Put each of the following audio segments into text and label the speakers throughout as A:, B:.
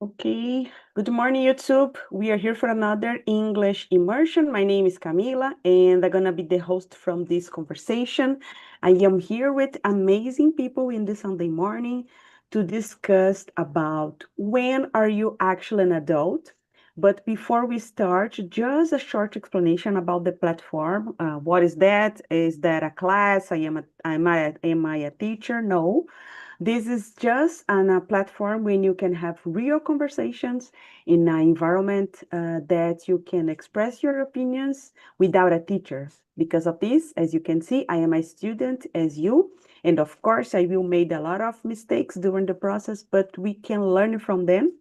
A: Okay, good morning, YouTube. We are here for another English immersion. My name is Camila, and I'm gonna be the host from this conversation. I am here with amazing people in this Sunday morning to discuss about when are you actually an adult. But before we start, just a short explanation about the platform. What is that? Is that a class? Am I a teacher? No. This is just a platform when you can have real conversations in an environment that you can express your opinions without a teacher. Because of this, as you can see, I am a student as you. And of course, I will make a lot of mistakes during the process, but we can learn from them.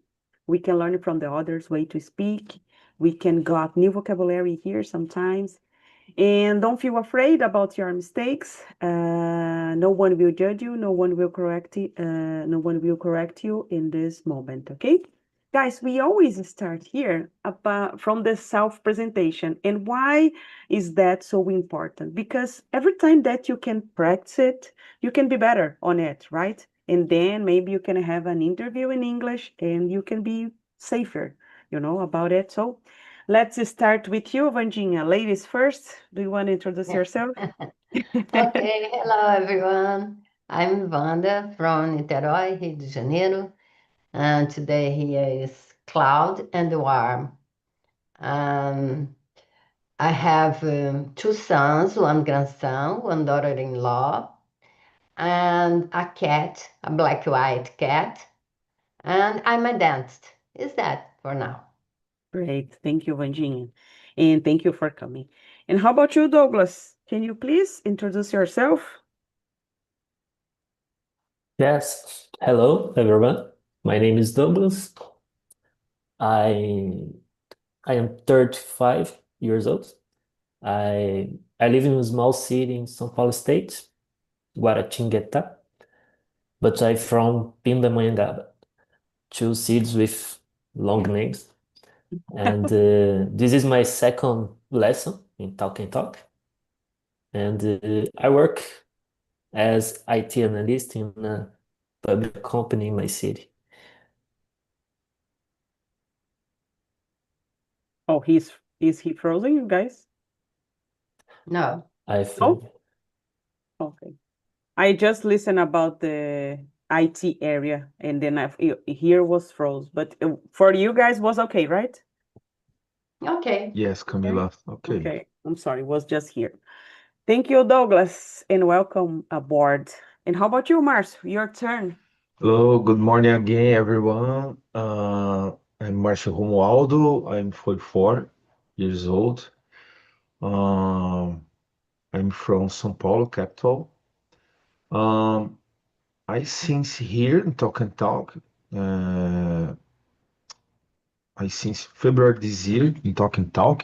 A: We can learn from the others' way to speak. We can got new vocabulary here sometimes. And don't feel afraid about your mistakes. No one will judge you. No one will correct you in this moment. Okay, guys. We always start here about from the self-presentation. And why is that so important? Because every time that you can practice it, you can be better on it, right? And then maybe you can have an interview in English, and you can be safer, about it. So let's start with you, Vandinha. Ladies first. Do you want to introduce yourself?
B: Okay, hello everyone. I'm Wanda from Niterói, Rio de Janeiro, and today here is cloud and warm. Um, I have two sons, one grandson, one daughter-in-law, and a cat, a black-white cat, and I'm a dentist. Is that for now?
A: Great. Thank you, Vandinha. And thank you for coming. And how about you, Douglas? Can you please introduce yourself?
C: Yes. Hello, everyone. My name is Douglas. I I am 35 years old. I live in a small city in São Paulo State, Guaratinguetá, but I'm from Pindamonhangaba, two cities with long names. And this is my second lesson in Talk and Talk. And I work as IT analyst in a public company in my city.
A: Oh, is he frozen, you guys?
B: No.
C: I
A: Oh,
C: think.
A: okay. I just listened about the IT area, and then here was froze. But for you guys was okay, right?
B: Okay.
D: Yes,
A: Okay.
D: Camila. Okay.
A: Okay. I'm sorry, was just here. Thank you, Douglas, and welcome aboard. And how about you, Mars? Your turn.
D: Hello, good morning again, everyone. I'm Márcio Romualdo. I'm 44 years old. Um, I'm from São Paulo, capital. Um, I since here in Talk and Talk. Uh, I since February this year in Talk and Talk.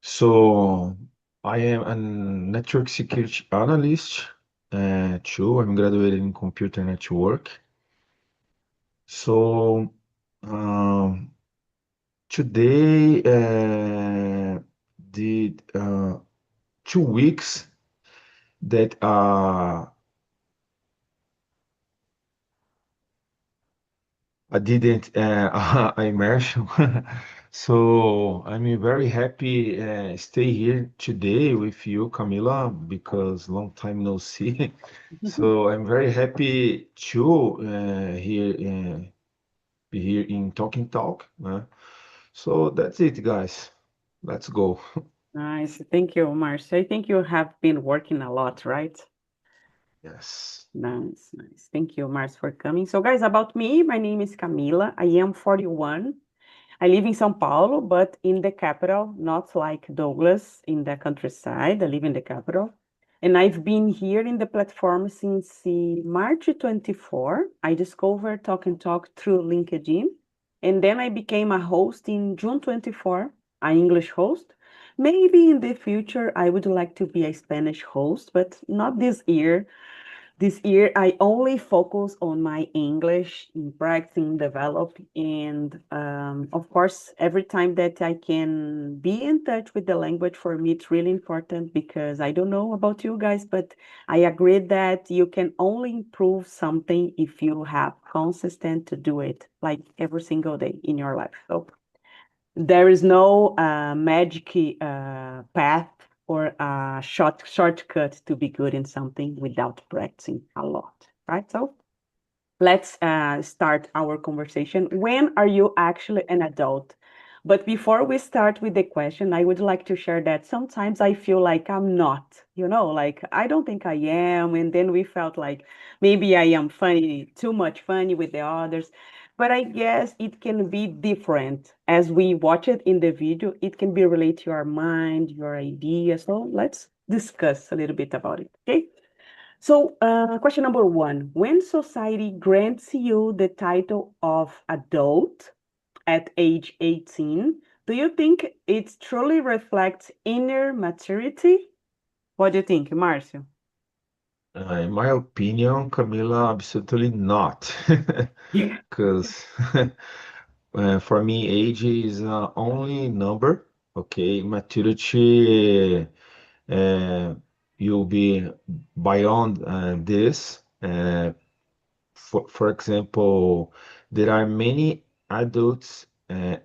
D: So I am a network security analyst. Too. I'm graduated in computer network. So um, today, the 2 weeks that I didn't immersion. So I'm very happy stay here today with you, Camila, because long time no see. So I'm very happy to be here in Talking Talk. So that's it, guys. Let's go.
A: Nice. Thank you, Marcia. I think you have been working a lot, right?
D: Yes.
A: Nice, nice. Thank you, Mars, for coming. So, guys, about me, my name is Camila. I am 41. I live in São Paulo, but in the capital, not like Douglas in the countryside. I live in the capital. And I've been here in the platform since March 24. I discovered Talk and Talk through LinkedIn. And then I became a host in June 24, an English host. Maybe in the future, I would like to be a Spanish host, but not this year. This year, I only focus on my English in practicing, develop, and of course, every time that I can be in touch with the language, for me, it's really important because I don't know about you guys, but I agree that you can only improve something if you have consistent to do it, like every single day in your life. So there is no magic path or a shortcut to be good in something without practicing a lot, right? So let's start our conversation. When are you actually an adult? But before we start with the question, I would like to share that sometimes I feel like I'm not, like I don't think I am. And then we felt like maybe I am funny, too much funny with the others. But I guess it can be different as we watch it in the video. It can be related to your mind, your ideas. So let's discuss a little bit about it, okay? So, question number one, when society grants you the title of adult at age 18, do you think it truly reflects inner maturity? What do you think, Marcio?
D: In my opinion, Camila, absolutely not.
A: Yeah.
D: Because for me, age is only number. Okay, maturity, uh, you'll be beyond this. For example, there are many adults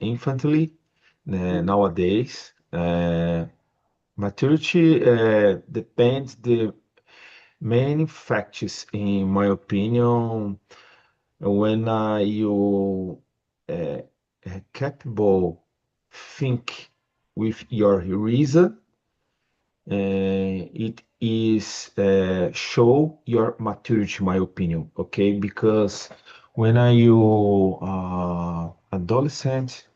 D: infantily nowadays. Maturity depends the many factors, in my opinion, when you uh, capable think with your reason, it is show your maturity, in my opinion. Okay, because when are you adolescent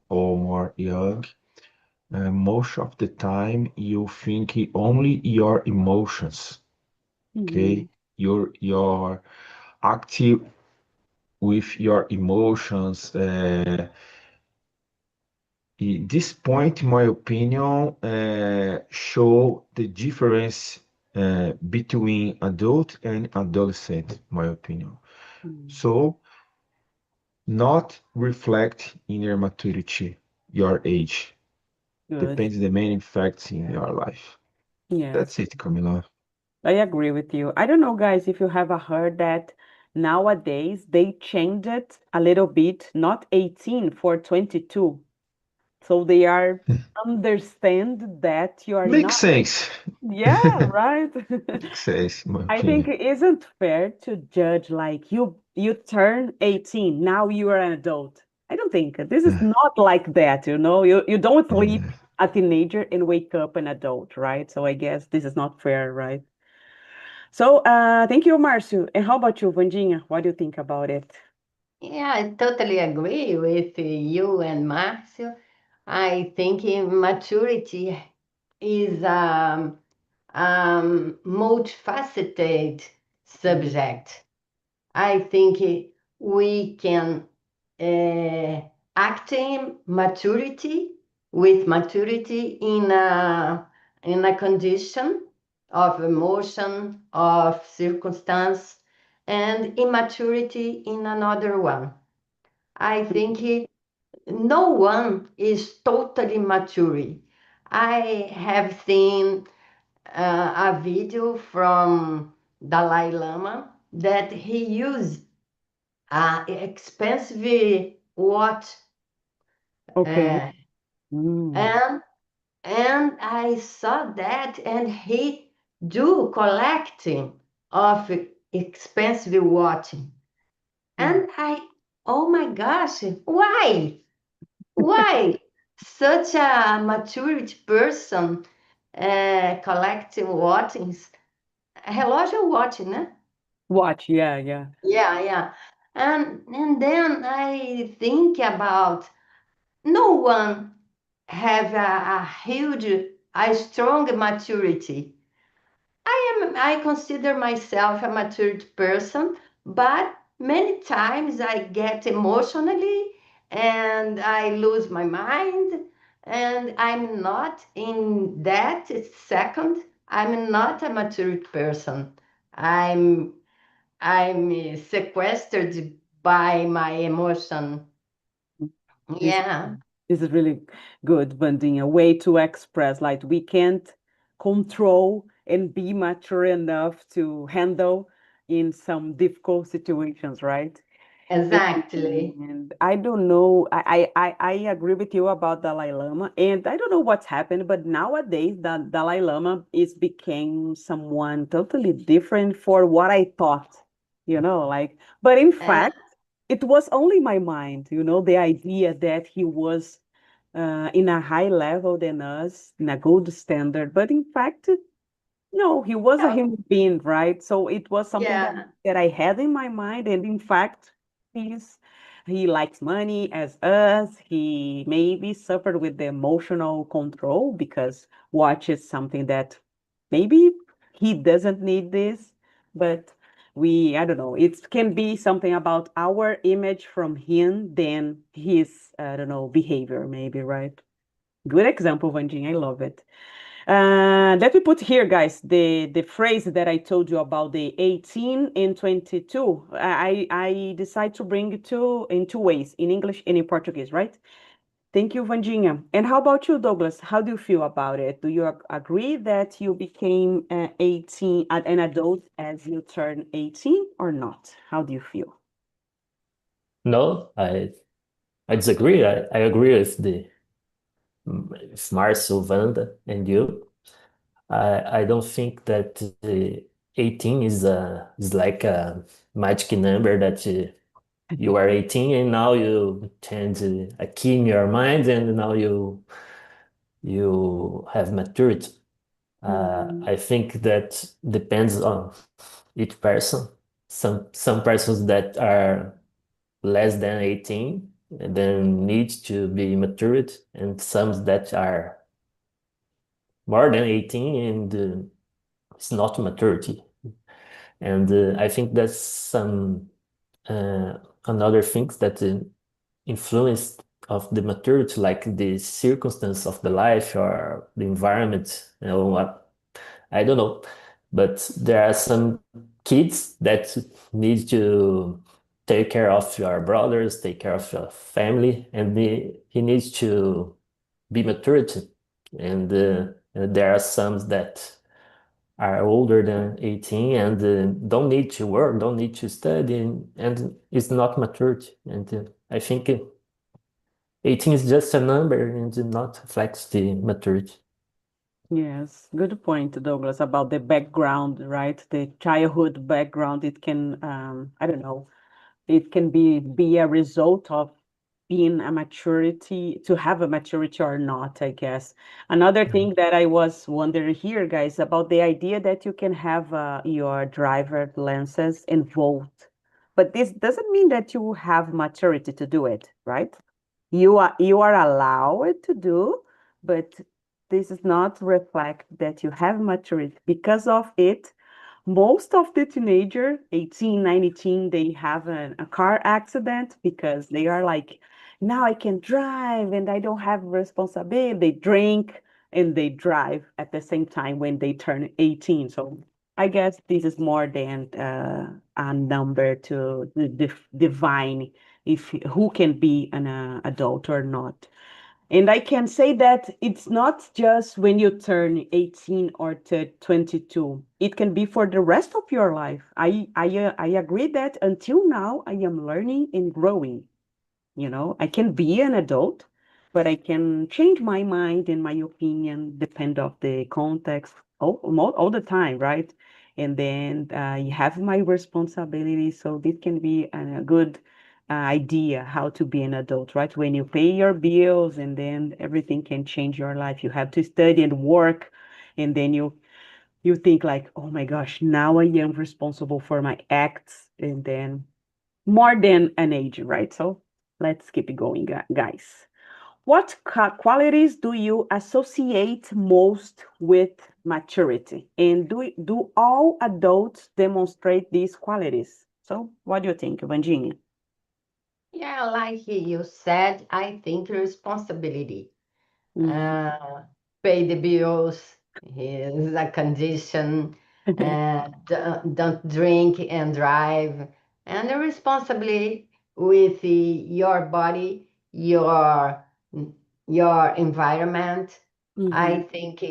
D: or more young, most of the time you think only your emotions. Okay,
A: Mhm.
D: you're active with your emotions. This point, in my opinion, show the difference between adult and adolescent, in my opinion.
A: Mm.
D: So, not reflect inner maturity, your age.
A: Good.
D: Depends the main facts in your life.
A: Yes.
D: That's it, Camila.
A: I agree with you. I don't know, guys, if you have heard that nowadays they changed it a little bit, not 18 for 22. So they are understand that you are
D: Makes
A: not.
D: sense.
A: Yeah, right.
D: Makes sense, in my
A: I think
D: opinion.
A: it isn't fair to judge like you turn 18, now you are an adult. I don't think this is not like that, You don't sleep
D: Uh,
A: a teenager and wake up an adult, right? So I guess this is not fair, right? So thank you, Marcio. And how about you, Vandinha? What do you think about it?
B: Yeah, I totally agree with you and Marcio. I think maturity is multifaceted
A: Mm,
B: subject. I think we can uh, acting maturity with maturity in a condition of emotion, of circumstance, and immaturity in another one. I think
A: mhm.
B: no one is totally mature. I have seen a video from Dalai Lama that he used expensive watch,
A: Okay.
B: uh,
A: Mm,
B: and I saw that, and he do collecting of expensive watch,
A: mm.
B: and oh my gosh, why? Why such a maturity person collecting watches? Relógio watch, né?
A: Watch, yeah, yeah.
B: Yeah, yeah. And then I think about no one have a huge, a strong maturity. I consider myself a matured person, but many times I get emotionally and I lose my mind, and I'm not in that second. I'm not a matured person. I'm sequestered by my emotion.
A: This
B: Yeah,
A: this is really good, Vandinha. A way to express, like we can't control and be mature enough to handle in some difficult situations, right?
B: exactly.
A: And I don't know, I agree with you about Dalai Lama, and I don't know what's happened, but nowadays the Dalai Lama is became someone totally different for what I thought, like, but in
B: Uh,
A: fact, it was only my mind, the idea that he was in a high level than us, in a gold standard, but in fact, no, he was a
B: yeah,
A: human being, right? So it was something that
B: yeah,
A: that I had in my mind, and in fact, he likes money as us. He maybe suffered with the emotional control because watch is something that maybe he doesn't need this, but I don't know, it can be something about our image from him than his, I don't know, behavior, maybe, right? Good example, Vandinha. I love it. Let me put here, guys, the phrase that I told you about the 18 and 22. I decide to bring it in two ways, in English and in Portuguese, right? Thank you, Vandinha. And how about you, Douglas? How do you feel about it? Do you agree that you became 18, an adult as you turn 18 or not? How do you feel?
C: No, I disagree. I agree with Marcel, Wanda, and you. I don't think that 18 is like a magic number that you are 18 and now you change a key in your mind and now you have maturity.
A: Mhm.
C: I think that depends on each person. Some persons that are less than 18 and then need to be matured, and some that are more than 18 and it's not maturity. And I think that's some uh, another things that influence of the maturity, like the circumstance of the life or the environment, what I don't know. But there are some kids that need to take care of your brothers, take care of your family, and he needs to be matured. And there are some that are older than 18 and don't need to work, don't need to study, and is not matured. And I think 18 is just a number and it not reflects the maturity.
A: Yes, good point, Douglas, about the background, right? The childhood background, it can, I don't know, it can be a result of being a maturity, to have a maturity or not, I guess. Another
C: Mhm.
A: thing that I was wondering here, guys, about the idea that you can have your driver license involved, but this doesn't mean that you have maturity to do it, right? You are allowed to do, but this does not reflect that you have maturity. Because of it, most of the teenager, 18, 19, they have a car accident because they are like, now I can drive and I don't have responsibility. They drink and they drive at the same time when they turn 18. So I guess this is more than a number to divine if who can be an adult or not. And I can say that it's not just when you turn 18 or to 22. It can be for the rest of your life. I agree that until now I am learning and growing. I can be an adult, but I can change my mind and my opinion depend of the context all the time, right? And then you have my responsibility, so this can be a good idea how to be an adult, right? When you pay your bills and then everything can change your life. You have to study and work, and then you think like, oh my gosh, now I am responsible for my acts, and then more than an age, right? So let's keep it going, guys. What qualities do you associate most with maturity? And do all adults demonstrate these qualities? So, what do you think, Vandinha?
B: yeah, like you said, I think responsibility.
A: Mm,
B: Uh, Pay the bills is a condition. don't drink and drive, and the responsibility with your body, your environment. I
A: Mhm.
B: think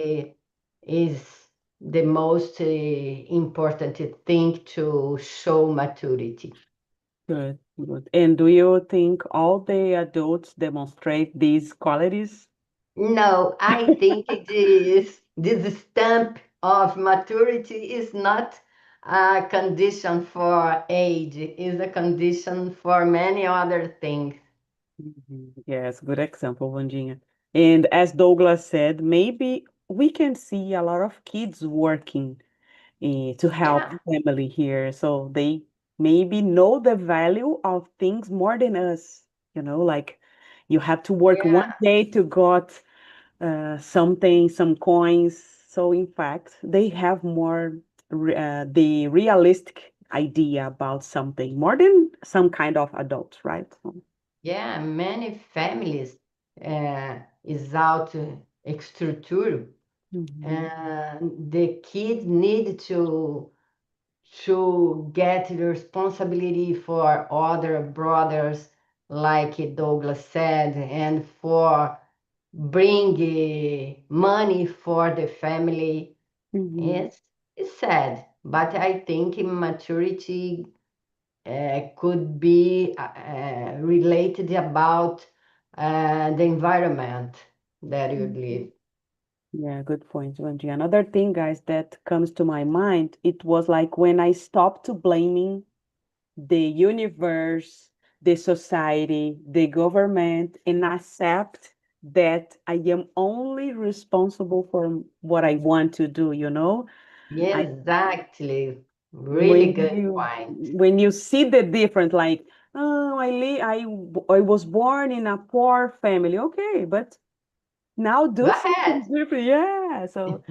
B: is the most important thing to show maturity.
A: Good, good. And do you think all the adults demonstrate these qualities?
B: No, I think it is this stamp of maturity is not a condition for age, is a condition for many other things.
A: Mhm. Yes, good example, Vandinha. And as Douglas said, maybe we can see a lot of kids working to help
B: Yeah,
A: family here. So they maybe know the value of things more than us. Like you have to work one
B: yeah,
A: day to got something, some coins. So in fact, they have more the realistic idea about something more than some kind of adults, right?
B: yeah. Many families is out structure,
A: Mhm.
B: and the kids need to get the responsibility for other brothers, like Douglas said, and for bring money for the family.
A: Mhm.
B: It's sad, but I think maturity could be related about the environment that you
A: Mhm.
B: live.
A: Yeah, good point, Wendy. Another thing, guys, that comes to my mind, it was like when I stopped to blaming the universe, the society, the government, and accept that I am only responsible for what I want to do. I
B: Exactly. Really
A: when
B: good
A: you
B: point.
A: when you see the difference, like, oh, I was born in a poor family, okay, but now
B: Go
A: do
B: ahead.
A: something different. Yeah, so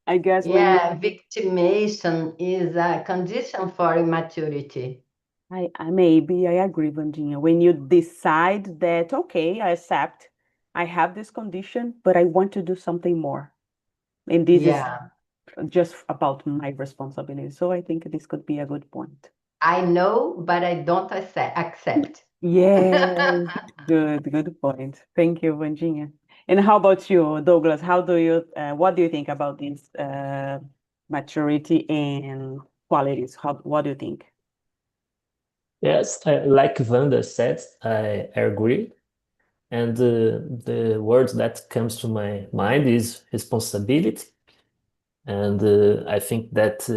A: I guess when
B: Yeah, victimization is a condition for immaturity.
A: I maybe I agree, Vandinha. When you decide that, okay, I accept, I have this condition, but I want to do something more. And this is
B: Yeah,
A: just about my responsibility. So I think this could be a good point.
B: I know, but I don't accept.
A: Yes, good point. Thank you, Vandinha. And how about you, Douglas? What do you think about this maturity and qualities? What do you think?
C: Yes, like Vanda said, I agree. And the word that comes to my mind is responsibility. And I think that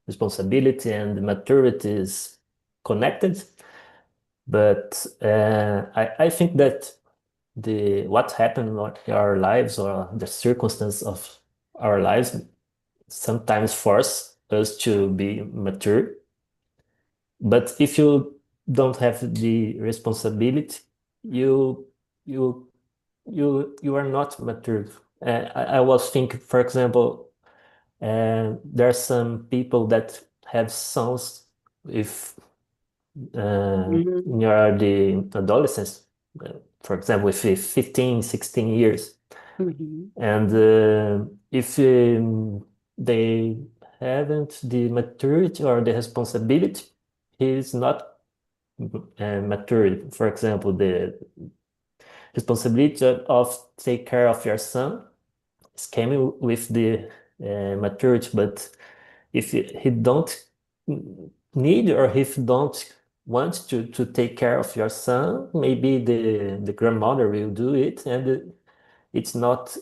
C: responsibility and maturity is connected. But I think that the what happened in our lives or the circumstance of our lives sometimes force us to be mature. But if you don't have the responsibility, you you you are not mature. I was thinking, for example, there are some people that have sons if
A: Mhm,
C: you are the adolescence, for example, with 15, 16 years.
A: mhm,
C: And if they haven't the maturity or the responsibility, he is not mature. For example, the responsibility of take care of your son is coming with the maturity, but if he don't need or if don't want to take care of your son, maybe the grandmother will do it, and it's not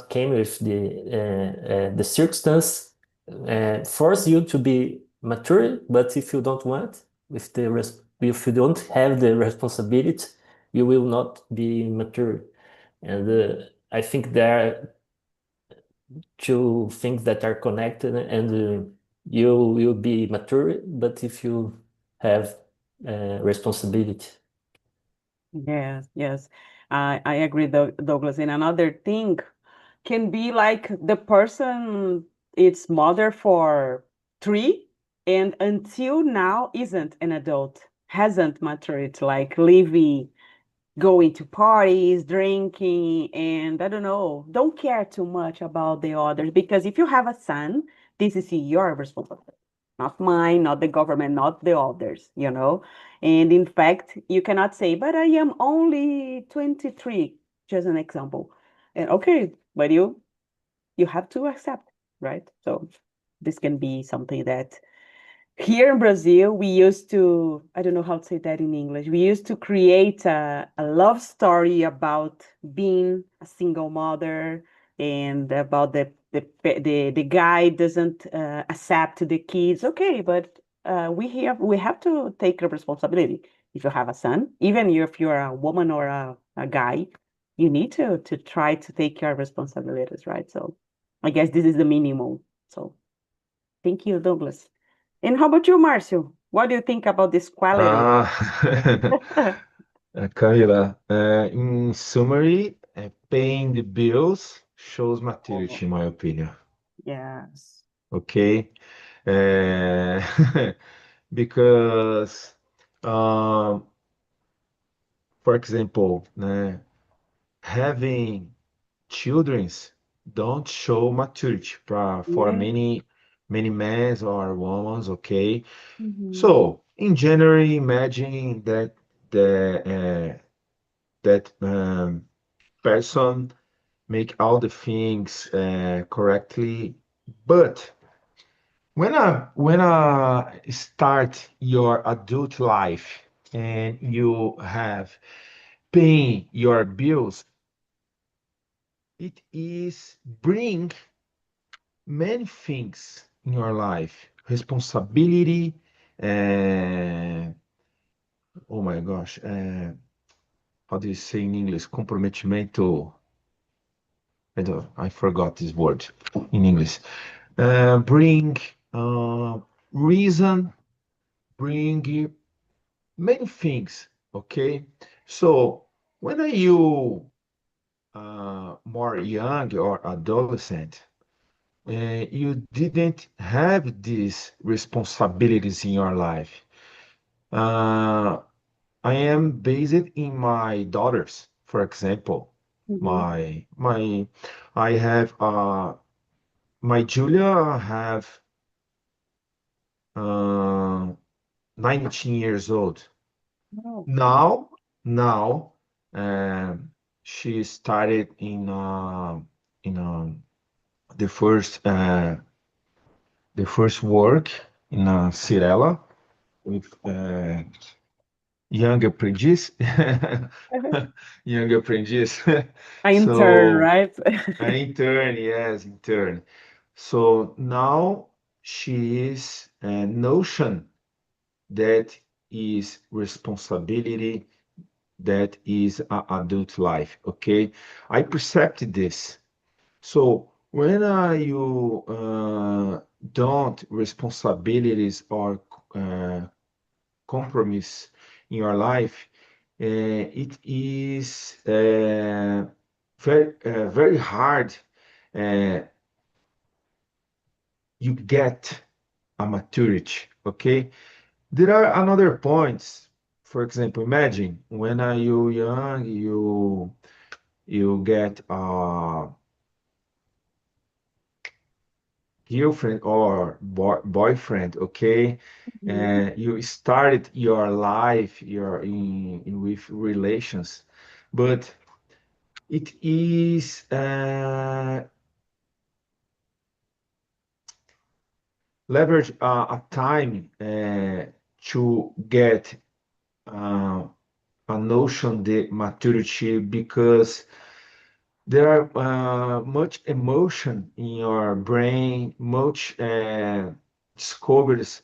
C: came with the circumstance force you to be mature, but if you don't want, if you don't have the responsibility, you will not be mature. And I think there are two things that are connected, and you will be mature, but if you have responsibility.
A: yes, yes. I agree, Douglas. And another thing can be like the person it's mother for three and until now isn't an adult, hasn't matured, like living, going to parties, drinking, and I don't know, don't care too much about the others. Because if you have a son, this is your responsibility, not mine, not the government, not the others, you know. And in fact, you cannot say, but I am only 23, just an example. And okay, but you have to accept, right? So this can be something that here in Brazil, we used to, I don't know how to say that in English, we used to create a love story about being a single mother and about the guy doesn't accept the kids. Okay, but we have to take a responsibility. If you have a son, even if you're a woman or a guy, you need to try to take your responsibilities, right? So I guess this is the minimum. So thank you, Douglas. And how about you, Marcio? What do you think about this quality?
D: Ah, Camila, in summary, paying the bills shows
A: Oh,
D: maturity, in my opinion.
A: yes.
D: Okay? Uh, because, um, for example, having childrens don't show maturity for
A: Yeah.
D: many men or women, okay?
A: Mhm.
D: So, in general, imagine that that person make all the things correctly, but when I start your adult life and you have paying your bills, it is bring many things in your life. Responsibility, uh, oh my gosh, how do you say in English? Comprometimento. I forgot this word in English. Bring reason, bring many things. Okay, so when are you more young or adolescent, you didn't have these responsibilities in your life. Uh, I am based in my daughters, for example.
A: Mhm.
D: My I have my Julia have uh, 19 years old.
A: Oh.
D: Now, um, she started in the first work in Cirela with young apprentice, young apprentice.
A: I intern,
D: So
A: right?
D: an intern, yes, intern. So now she is a notion that is responsibility, that is adult life. Okay, I perceived this. So when you don't responsibilities or uh, compromise in your life, it is very hard. Uh, you get a maturity. Okay, there are another points. For example, imagine when are you young, you get a girlfriend or boyfriend, okay?
A: Mhm.
D: You started your life, your with relations, but it is leverage a time to get uh, a notion the maturity because there are much emotion in your brain, much discoveries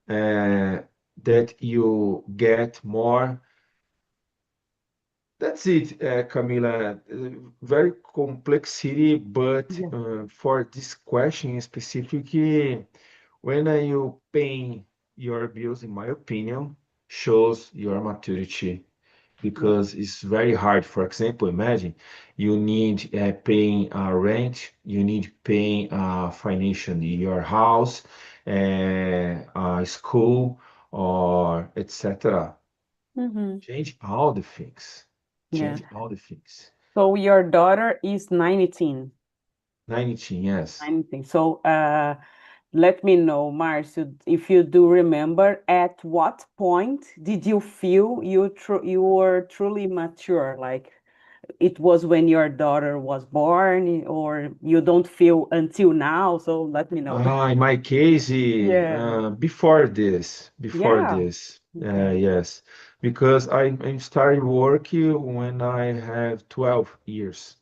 D: uh, that you get more. That's it, Camila. Very complexity, but
A: Yeah.
D: for this question specifically, when are you paying your bills, in my opinion, shows your maturity
A: Yeah.
D: because it's very hard. For example, imagine you need paying rent, you need paying financially your house, school, or etc.
A: Mhm.
D: Change all the things.
A: Yeah.
D: change all the things.
A: So your daughter is 19.
D: 19, yes.
A: 19. So let me know, Marcio, if you do remember, at what point did you feel you were truly mature? Like it was when your daughter was born, or you don't feel until now? So let me know.
D: In my case,
A: Yeah.
D: before this,
A: Yeah. Okay.
D: yes, because I started working when I have 12 years.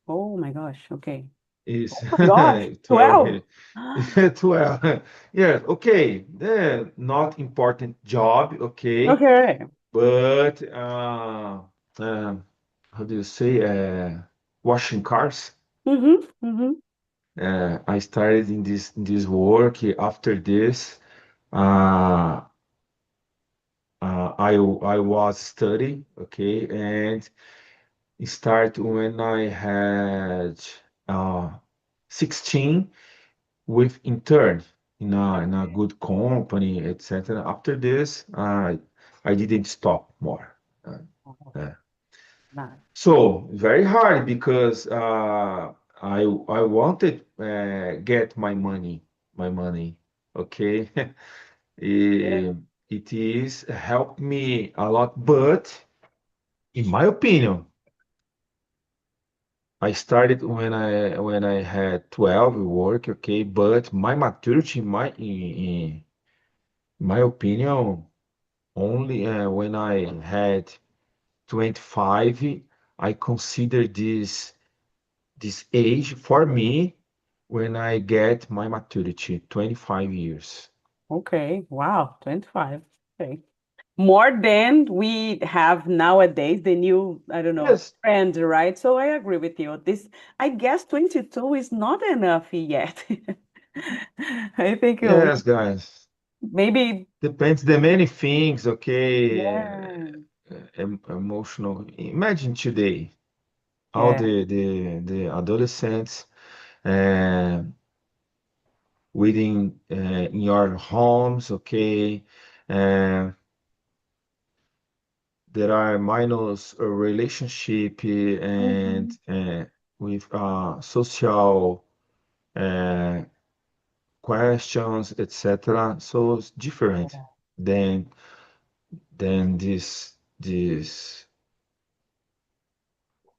A: Oh my gosh. Okay.
D: Is
A: Oh my gosh.
D: 12
A: 12.
D: years. 12. Yeah, okay. Not important job, okay,
A: Okay.
D: but how do you say? Washing cars.
A: Mm-hmm. Mm-hmm.
D: I started in this work. After this, uh, I was studying, okay, and it started when I had uh, 16 with intern in a good company, etc. After this, I didn't stop more. Uh, uh,
A: Nice.
D: so very hard because I wanted get my money, okay.
A: Yeah.
D: Eh, it is helped me a lot, but in my opinion, I started when I had 12 work, okay, but my maturity, in my opinion, only when I had 25, I consider this age for me when I get my maturity, 25 years.
A: Okay. Wow. 25. Okay. More than we have nowadays, the new, I don't know,
D: Yes,
A: trend, right? So I agree with you. This, I guess 22 is not enough yet. I think
D: yes, guys.
A: maybe,
D: Depends the many things, okay?
A: yeah,
D: Emotional. Imagine today, all
A: yeah.
D: the adolescents uh, within in your homes, okay? Uh, there are minus relationship and
A: Mhm.
D: with social uh, questions, etc. So it's different
A: Yeah.
D: than this.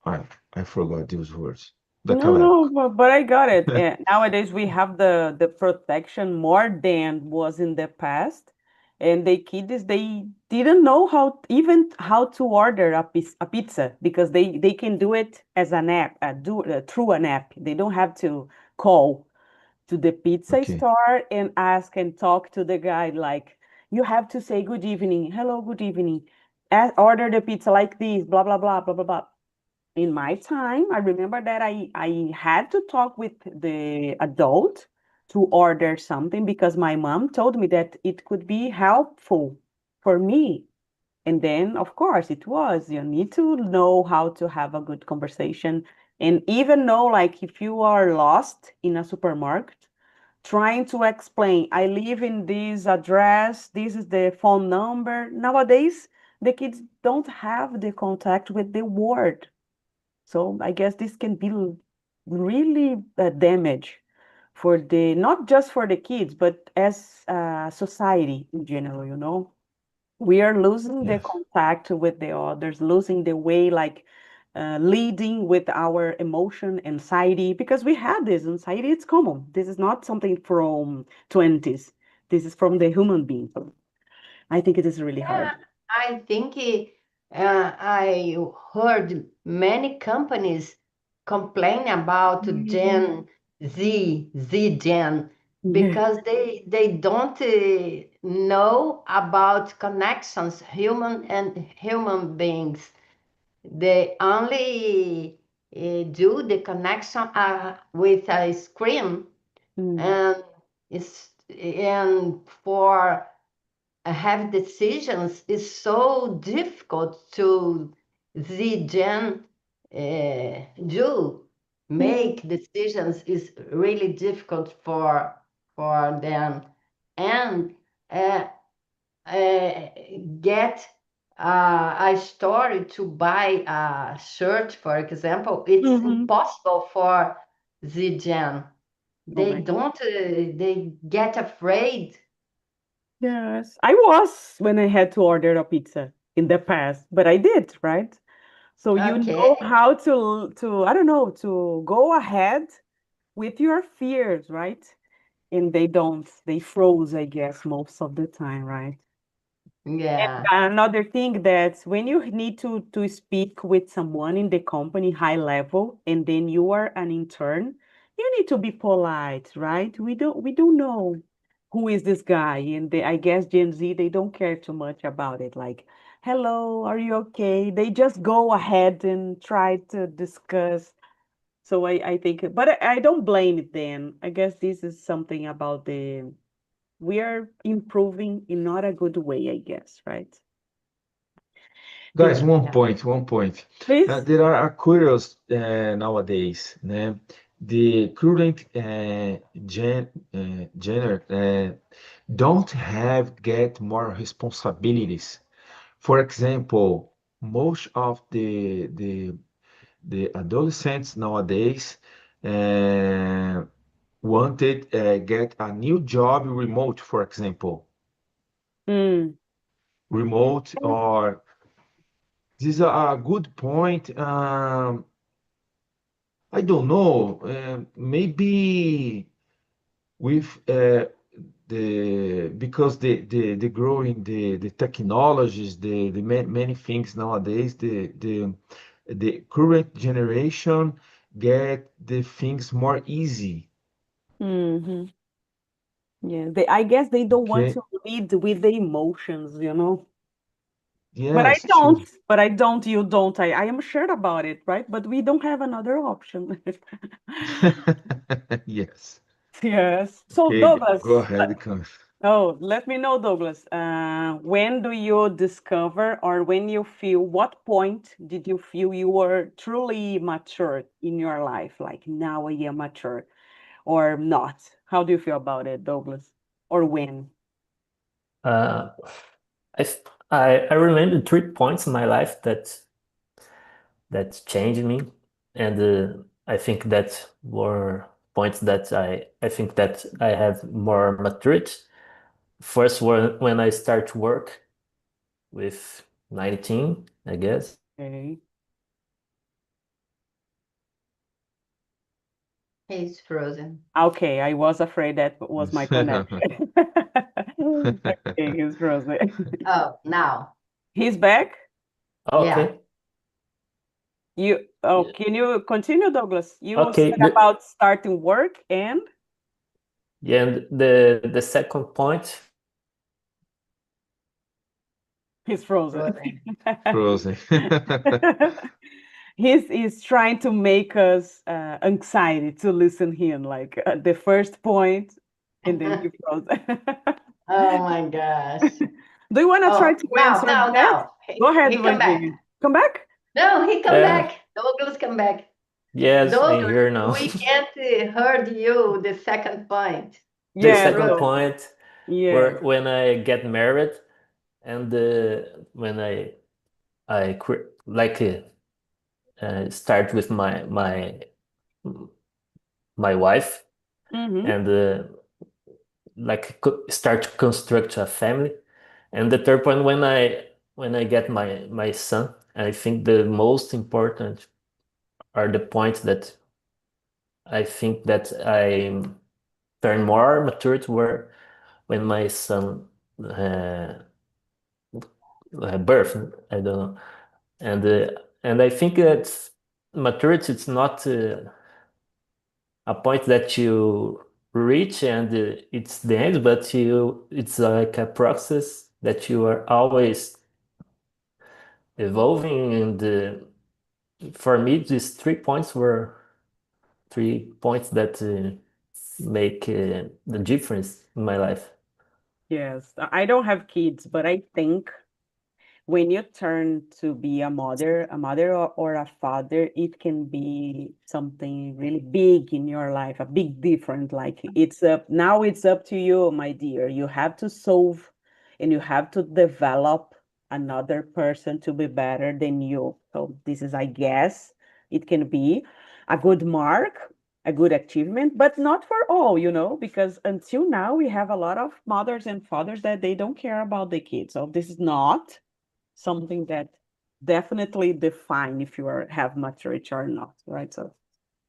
D: I I forgot these words.
A: No,
D: Daquela
A: no,
D: época.
A: but I got it. Nowadays we have the protection more than was in the past, and the kids they didn't know how to order a pizza because they can do it as an app, through an app. They don't have to call to the pizza
D: Okay.
A: store and ask and talk to the guy like you have to say good evening, hello, good evening, order the pizza like this, blah blah blah blah blah blah. In my time, I remember that I had to talk with the adult to order something because my mom told me that it could be helpful for me. And then, of course, it was. You need to know how to have a good conversation and even know, like, if you are lost in a supermarket, trying to explain, I live in this address, this is the phone number. Nowadays, the kids don't have the contact with the word. So I guess this can be really damage for the not just for the kids, but as society in general, you know. We are losing the
D: Yes.
A: contact with the others, losing the way like leading with our emotion, anxiety, because we had this anxiety, it's common. This is not something from 20s. This is from the human being. So I think it is really
B: Yeah,
A: hard.
B: I think I heard many companies complain about
A: Mhm.
B: Gen Z Gen,
A: Yeah.
B: because they don't know about connections, human and human beings. They only do the connection with a screen,
A: Mm.
B: and for have decisions is so difficult to the Gen do.
A: Mhm.
B: Make decisions is really difficult for them, and uh, uh, get a story to buy a shirt, for example, it's impossible for the Gen. They don't, they get afraid.
A: Yes, I was when I had to order a pizza in the past, but I did, right? So you know
B: Okay.
A: how to I don't know, to go ahead with your fears, right? And they don't, they froze, I guess, most of the time, right?
B: Yeah.
A: Another thing that when you need to speak with someone in the company high level and then you are an intern, you need to be polite, right? We don't know who is this guy, and I guess Gen Z, they don't care too much about it. Like, hello, are you okay? They just go ahead and try to discuss. So I think, but I don't blame it then. I guess this is something about we are improving in not a good way, I guess, right?
D: Guys,
A: The,
D: one
B: Yeah.
D: point.
A: please.
D: There are a curious nowadays, né? The current gender don't have get more responsibilities. For example, most of the adolescents nowadays wanted get a new job remote, for example,
A: Mm.
D: remote or this is a good point. I don't know. Maybe with the because the growing the technologies, the many things nowadays, the current generation get the things more easy.
A: Hmm. Yeah, I guess they don't want
D: Okay.
A: to lead with the emotions, you know. But I
D: Yes, true.
A: don't. But I don't. You don't. I am sure about it, right? But we don't have another option.
D: Yes.
A: Yes. So
D: Okay, go
A: Douglas,
D: ahead, Cam.
A: let me know, Douglas. When do you discover, or when you feel, what point did you feel you were truly mature in your life? Like, now I am mature, or not? How do you feel about it, Douglas? Or when?
C: Uh, I, f- I remember 3 points in my life that changed me, and I think that were points that I think that I have more maturity. First, when I start work with 19, I guess.
A: Okay.
B: He's frozen.
A: Okay, I was afraid that was my connection. Okay, he's frozen.
B: Oh, now.
A: He's back.
B: Yeah.
C: Okay. Yeah.
A: Can you continue, Douglas? You said
C: Okay.
A: about starting work and
C: Yeah, and the second point.
A: he's frozen.
B: Frozen.
D: Frozen.
A: He's trying to make us anxiety to listen him, like the first point, and then he frozen.
B: Oh my gosh.
A: Do you want to try
B: Oh,
A: to
B: now,
A: answer
B: now,
A: that?
B: now.
A: Go ahead,
B: He come back.
A: Virginia. Come back?
B: No, he come
C: Uh,
B: back. Douglas come back.
C: yes, I'm
B: Douglas,
C: here now.
B: we can't heard you the second point.
C: The
B: He's
A: Yes,
C: second
A: Douglas.
B: frozen.
C: point
A: Yes.
C: were when I get married and when I like start with my wife
A: Mm-hmm.
C: and like start to construct a family. And the third point when I get my son, I think the most important are the points that I think that I turn more mature to were when my son uh, birth. I don't know, and I think that maturity it's not a point that you reach and it's the end, but it's like a process that you are always evolving. And for me, these 3 points were 3 points that make the difference in my life.
A: Yes. I don't have kids, but I think when you turn to be a mother or a father, it can be something really big in your life, a big difference. Like it's up to you, my dear. You have to solve and you have to develop another person to be better than you. So this is, I guess, it can be a good mark, a good achievement, but not for all, because until now we have a lot of mothers and fathers that they don't care about the kids. So this is not something that definitely define if you have maturity or not, right? So,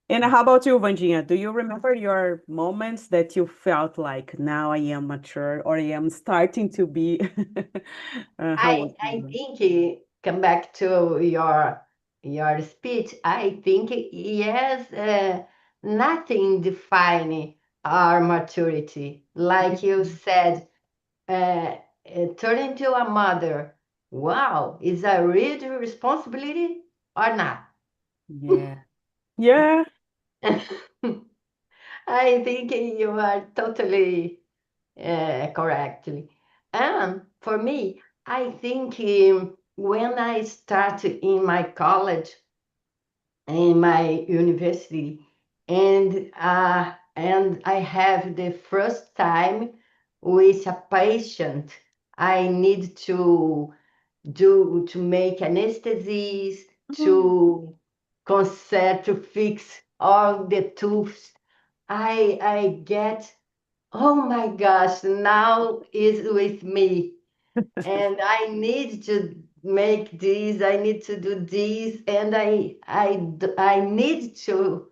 A: and how about you, Vandinha? Do you remember your moments that you felt like now I am mature or I am starting to be? How was
B: I
A: it?
B: think come back to your speech. I think yes, nothing define our maturity. Like you said, turning to a mother. Wow, is a real responsibility or not?
A: Yeah. Yeah.
B: I think you are totally correctly. And for me, I think when I started in my college, in my university, and I have the first time with a patient, I need to make anesthesias,
A: Oh,
B: to concert, to fix all the tools. I get, oh my gosh, now is with me, and I need to make this, I need to do this, and I need to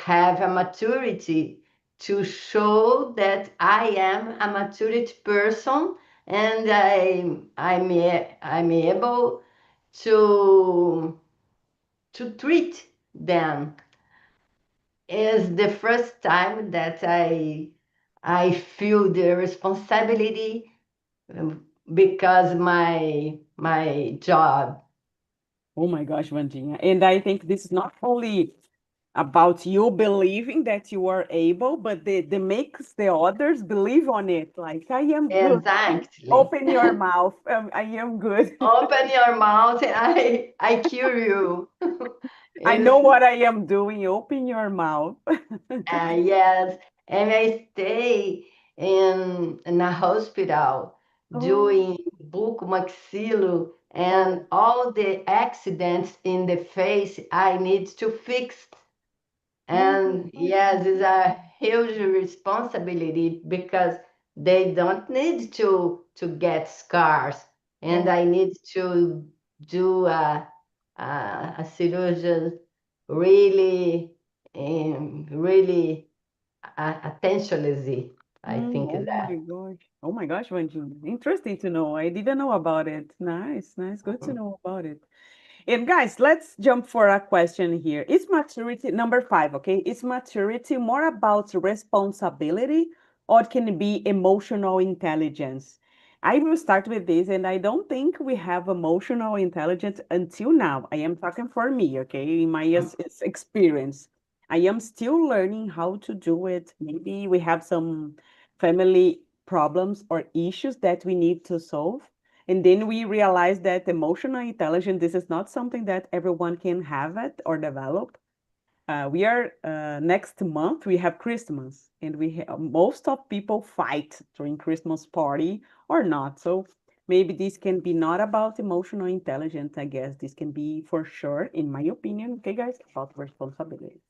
B: have a maturity to show that I am a maturity person, and I'm able to treat them. Is the first time that I feel the responsibility, because my job.
A: oh my gosh, Vandinha. And I think this is not only about you believing that you are able, but the makes the others believe on it. Like, I am good.
B: Exactly.
A: Open your mouth. I am good.
B: Open your mouth. I cure you.
A: I know
B: It's
A: what I am doing. Open your mouth.
B: yes, and I stay in a hospital
A: Oh,
B: doing bucomaxilo and
A: oh,
B: all the accidents in the face I need to fix.
A: oh my
B: And
A: gosh.
B: yes, it's a huge responsibility because they don't need to get scars, and
A: Oh,
B: I need to do a surgeon really, really attentionlessly. I think
A: oh my
B: that.
A: gosh. Oh my gosh, Vanjin. Interesting to know. I didn't know about it. Nice, nice. Good to know about it. And guys, let's jump for a question here. Is maturity number 5, okay? Is maturity more about responsibility or can it be emotional intelligence? I will start with this, and I don't think we have emotional intelligence until now. I am talking for me, okay? In my experience, I am still learning how to do it. Maybe we have some family problems or issues that we need to solve. And then we realize that emotional intelligence, this is not something that everyone can have it or develop. We are next month we have Christmas, and most of people fight during Christmas party or not. So maybe this can be not about emotional intelligence. I guess this can be for sure, in my opinion. Okay, guys, about responsibility.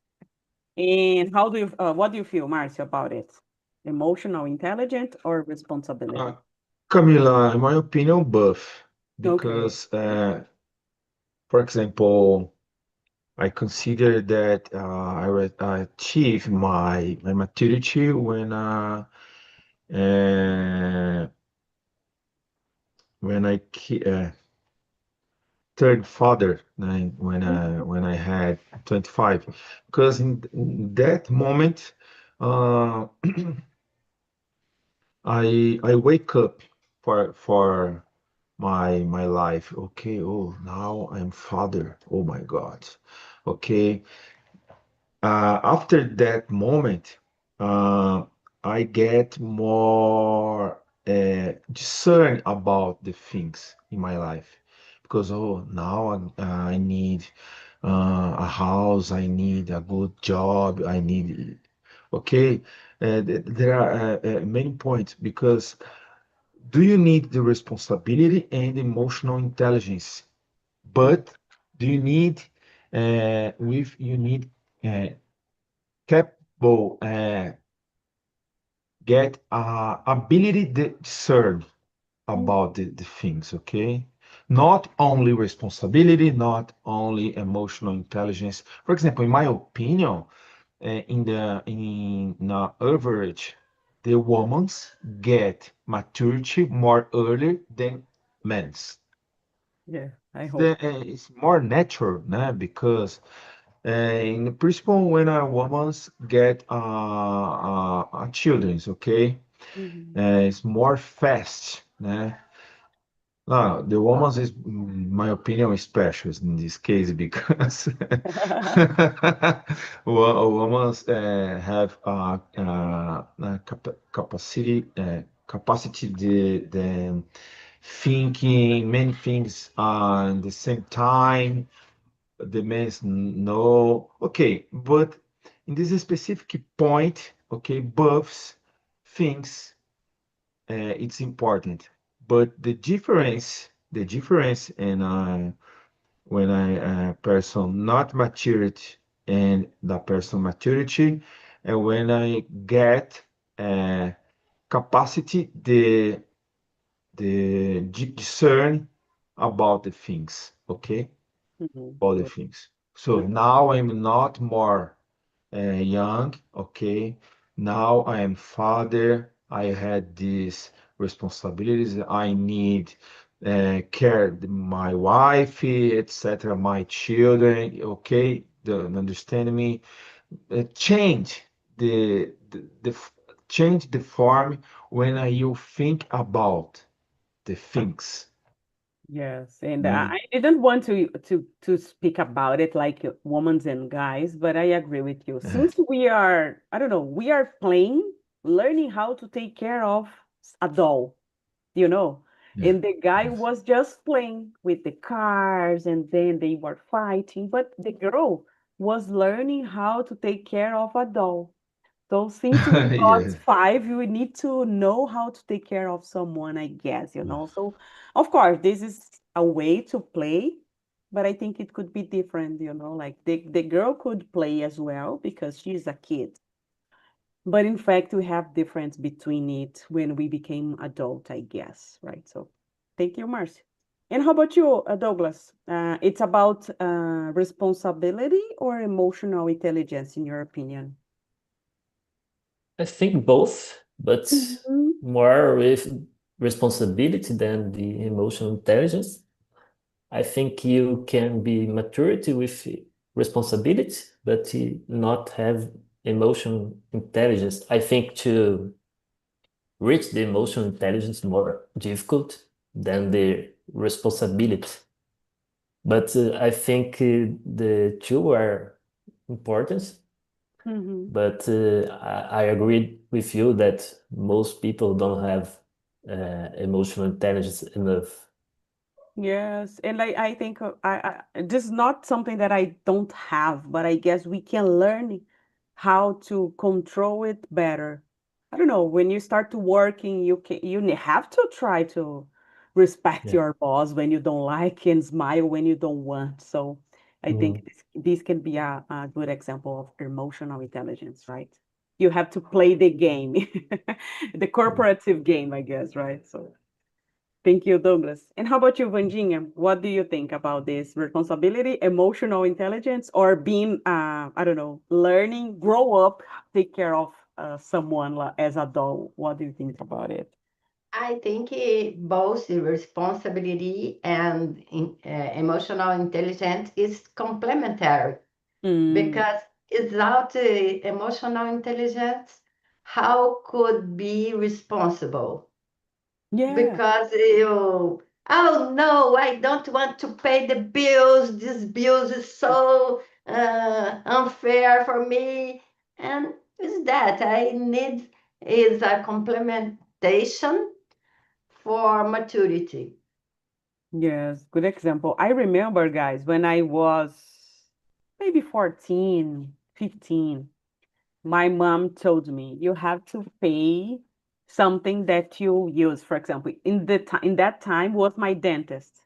A: And what do you feel, Marcia, about it? Emotional intelligence or
D: Uh,
A: responsibility?
D: Camila, in my opinion, both,
A: Okay.
D: because, for example, I consider that I achieve my maturity uh, when turned father, when I had 25, because in that moment, uh, I wake up for my life. Okay, oh, now I'm father. Oh my God. Okay. After that moment, I get more discern about the things in my life, because oh, now I need a house, I need a good job, I need, okay. There are many points, because do you need the responsibility and emotional intelligence? But do you need capable get ability to discern about the things, okay? Not only responsibility, not only emotional intelligence. For example, in my opinion, in average, the women's get maturity more early than men's.
A: Yeah, I hope.
D: It's more natural, né? Because in the principle, when a woman's get children's, okay,
A: Mhm.
D: it's more fast, né? No, the woman's is, in my opinion, is special in this case because women's have capacity the thinking many things at the same time. The men's no, okay, but in this specific point, okay, both things it's important. But the difference in when I person not matured and the person maturity, and when I get uh, capacity the discern about the things, okay,
A: Mhm.
D: all the
A: Good.
D: things. So
A: Good.
D: now I'm not more young, okay. Now I am father. I had these responsibilities. I need care my wife, etc., my children, okay. Understand me? Change the change the form when you think about the things.
A: Yes, and
D: Né?
A: I didn't want to speak about it like women and guys, but I agree with you. Since we are, I don't know, we are playing, learning how to take care of a doll, you know,
D: Yeah.
A: and the guy
D: Yes.
A: was just playing with the cars, and then they were fighting, but the girl was learning how to take care of a doll. So since we got
D: Yeah.
A: five, we need to know how to take care of someone, I guess, you know. So of course, this is a way to play, but I think it could be different, you know, like the girl could play as well because she's a kid. But in fact, we have difference between it when we became adult, I guess, right? So thank you, Marcy. And how about you, Douglas? It's about responsibility or emotional intelligence, in your opinion?
C: I think both, but
A: Mhm.
C: more with responsibility than the emotional intelligence. I think you can be maturity with responsibility, but not have emotional intelligence. I think to reach the emotional intelligence more difficult than the responsibility. But I think the two are important.
A: Mhm.
C: But I agree with you that most people don't have emotional intelligence enough.
A: Yes, and I think this is not something that I don't have, but I guess we can learn how to control it better. I don't know, when you start to working, have to try to respect
C: Yeah.
A: your boss when you don't like and smile when you don't want. So I think
C: Mm.
A: this can be a good example of emotional intelligence, right? You have to play the game, the corporative game, I guess, right? So. Thank you, Douglas. And how about you, Virginia? What do you think about this responsibility, emotional intelligence, or being, I don't know, learning, grow up, take care of someone as adult? What do you think about it?
B: I think both the responsibility and emotional intelligence is complementary
A: Mm,
B: because without emotional intelligence, how could be responsible?
A: yeah,
B: Because you, oh no, I don't want to pay the bills. This bills is so unfair for me. And is that I need is a complementation for maturity.
A: yes, good example. I remember, guys, when I was maybe 14, 15, my mom told me, you have to pay something that you use. For example, in that time was my dentist.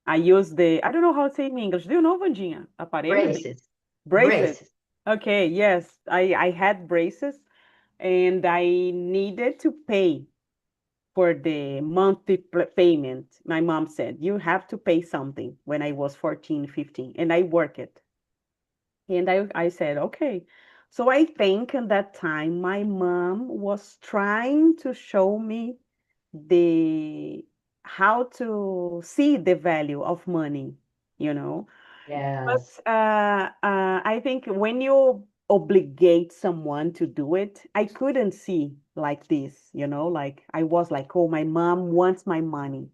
A: I used I don't know how to say in English. Do you know, Vandinha? Aparelho?
B: Braces.
A: Braces.
B: Braces.
A: Okay, yes. I had braces and I needed to pay for the monthly payment. My mom said, you have to pay something when I was 14, 15, and I work it. And I said, okay. So I think in that time, my mom was trying to show me the how to see the value of money, you know. But
B: Yes.
A: I think when you obligate someone to do it, I couldn't see like this, you know, like I was like, oh, my mom wants my money.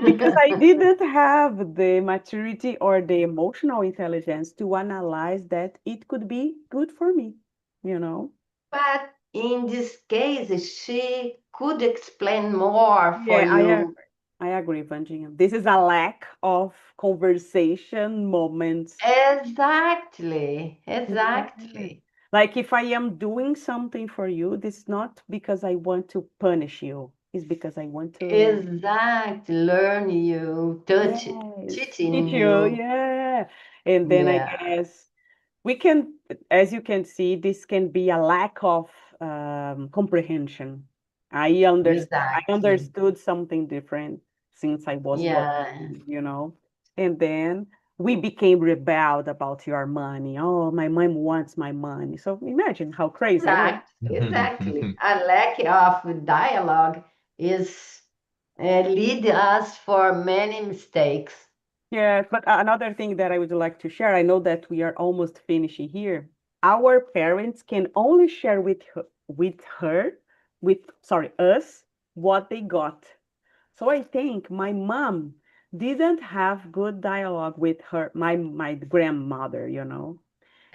A: Because I didn't have the maturity or the emotional intelligence to analyze that it could be good for me, you know.
B: But in this case, she could explain more for
A: Yeah,
B: you.
A: I agree, Vandinha. This is a lack of conversation moments.
B: Exactly.
A: Yeah.
B: Exactly.
A: Like if I am doing something for you, this is not because I want to punish you. It's because I want to,
B: Exactly. Learn you,
A: yes,
B: teaching
A: teach you.
B: you.
A: Yeah. And then I
B: Yeah,
A: guess we can, as you can see, this can be a lack of comprehension. I
B: exactly.
A: understood something different since I was
B: Yeah,
A: 14, you know. And then we became rebelled about your money. Oh, my mom wants my money. So imagine how crazy it is.
B: exactly. A lack of dialogue is lead us for many mistakes.
A: Yeah, but another thing that I would like to share, I know that we are almost finishing here. Our parents can only share with us what they got. So I think my mom didn't have good dialogue with my grandmother, you know.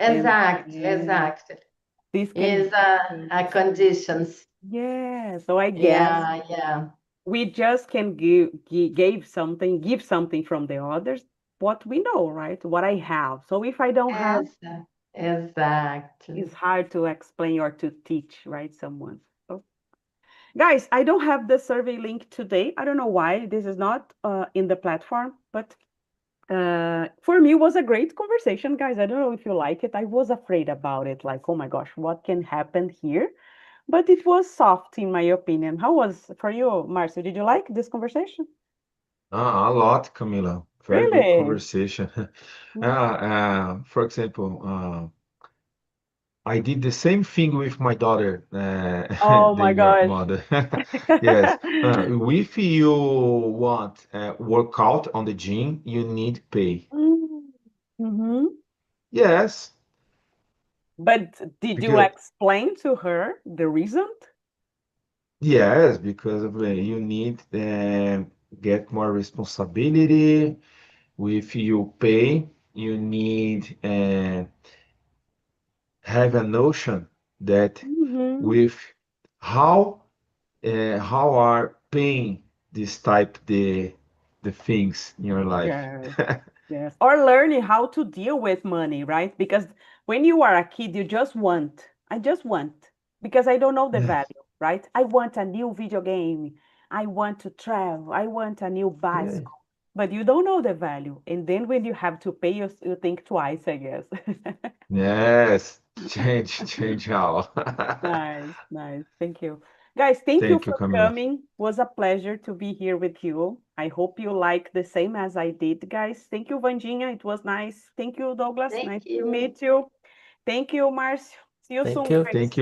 A: And
B: Exactly, exactly.
A: this can
B: Is
A: be
B: a
A: crazy.
B: conditions.
A: Yeah, so I guess
B: Yeah, yeah.
A: we just can give something from the others, what we know, right? What I have. So if I don't have,
B: Exactly.
A: it's hard to explain or to teach, right? Someone. So, guys, I don't have the survey link today. I don't know why this is not in the platform, but for me, it was a great conversation, guys. I don't know if you like it. I was afraid about it, like, oh my gosh, what can happen here? But it was soft, in my opinion. How was for you, Marcio? Did you like this conversation?
D: A lot, Camila. Very good
A: Really?
D: conversation.
A: Mm.
D: For example, I did the same thing with my daughter
A: Oh
D: than
A: my
D: your
A: gosh.
D: mother. Yes. If you want workout on the gym, you need pay.
A: Mm-hmm.
D: Yes.
A: But did you
D: Because
A: explain to her the reason?
D: yes, because of, you need get more responsibility. If you pay, you need have a notion that
A: Mm-hmm.
D: with how how are paying this type the things in your life.
A: Yes. Yes. Or learning how to deal with money, right? Because when you are a kid, you just want. I just want because I don't know the
D: Yes,
A: value, right? I want a new video game. I want to travel. I want a new
D: yes,
A: bicycle. But you don't know the value. And then when you have to pay, you think twice, I guess.
D: yes. Change how.
A: Nice, nice. Thank you. Guys, thank you
D: Thank you,
A: for
D: Camila.
A: coming. Was a pleasure to be here with you. I hope you like the same as I did, guys. Thank you, Vandinha. It was nice. Thank you, Douglas.
B: Thank
A: Nice to
B: you.
A: meet you. Thank you, Marcio. See you
C: Thank
A: soon,
C: you.
A: guys.
D: Thank you.